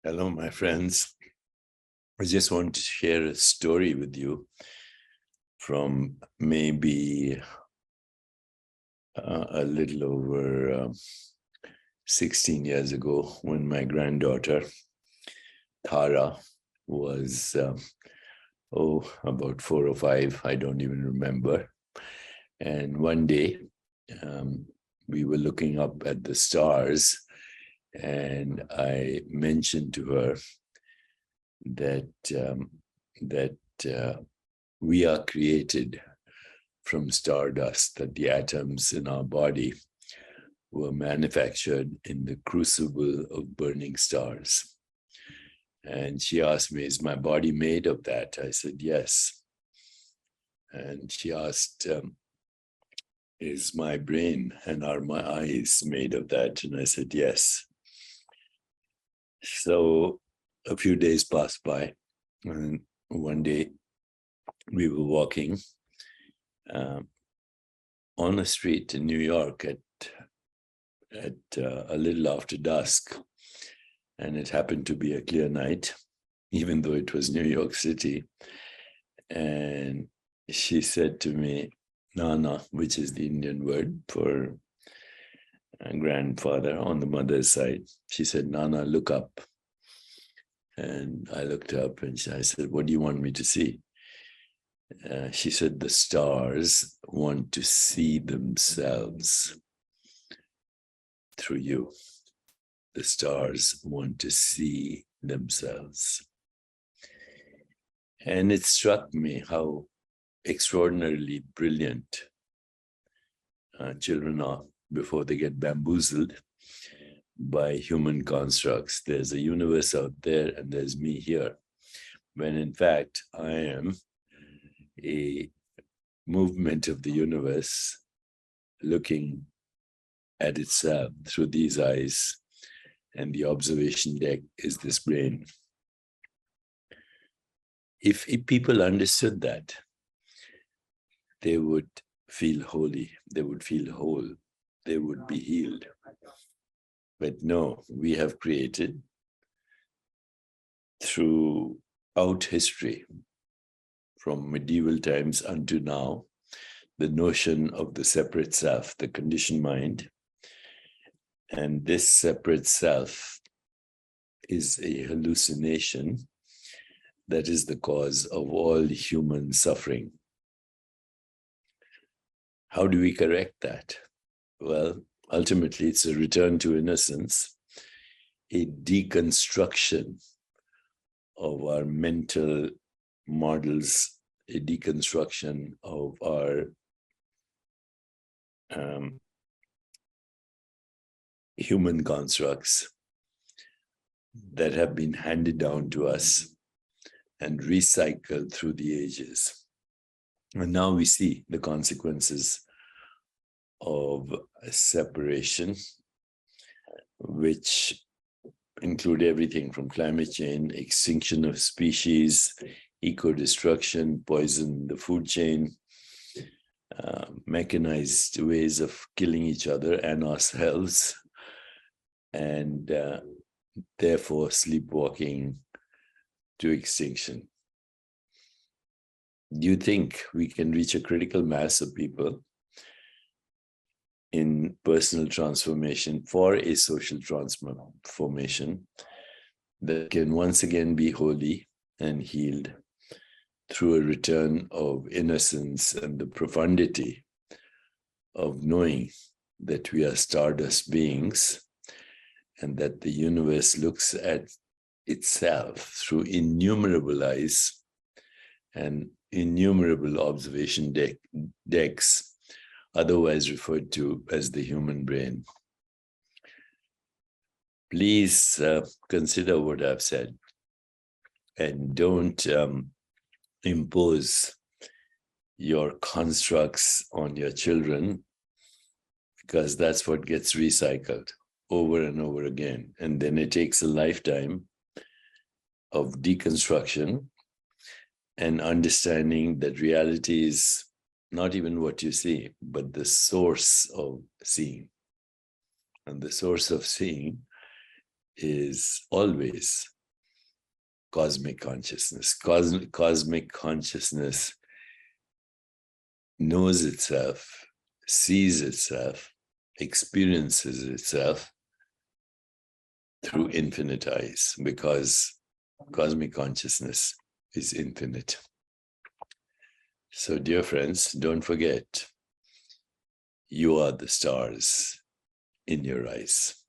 Hello, my friends. I just want to share a story with you from maybe a little over 16 years ago when my granddaughter, Tara, was, about 4 or 5. I don't even remember. And one day, we were looking up at the stars, and I mentioned to her that we are created from stardust, that the atoms in our body were manufactured in the crucible of burning stars. And she asked me, is my body made of that? I said, yes. And she asked, is my brain and are my eyes made of that? And I said, yes. So a few days passed by, and one day we were walking on a street in New York at a little after dusk, and it happened to be a clear night, even though it was New York City. And she said to me, Nana, which is the Indian word for a grandfather on the mother's side. She said, Nana, look up. And I looked up and I said, what do you want me to see? She said, the stars want to see themselves through you. The stars want to see themselves. And it struck me how extraordinarily brilliant children are before they get bamboozled by human constructs. There's a universe out there and there's me here, when in fact I am a movement of the universe looking at itself through these eyes, and the observation deck is this brain. If people understood that, they would feel holy, they would feel whole, they would be healed. But no, we have created throughout history, from medieval times unto now, the notion of the separate self, the conditioned mind. And this separate self is a hallucination that is the cause of all human suffering. How do we correct that? Well, ultimately, it's a return to innocence, a deconstruction of our mental models, a deconstruction of our human constructs that have been handed down to us and recycled through the ages. And now we see the consequences of separation, which include everything from climate change, extinction of species, eco-destruction, poison in the food chain, mechanized ways of killing each other and ourselves, and therefore sleepwalking to extinction. Do you think we can reach a critical mass of people in personal transformation for a social transformation that can once again be holy and healed through a return of innocence and the profundity of knowing that we are stardust beings and that the universe looks at itself through innumerable eyes and innumerable observation decks, otherwise referred to as the human brain. Please consider what I've said and don't impose your constructs on your children, because that's what gets recycled over and over again. And then it takes a lifetime of deconstruction and understanding that reality is not even what you see, but the source of seeing. And the source of seeing is always cosmic consciousness. Cosmic consciousness knows itself, sees itself, experiences itself through infinite eyes, because cosmic consciousness is infinite. So, dear friends, don't forget, you are the stars in your eyes.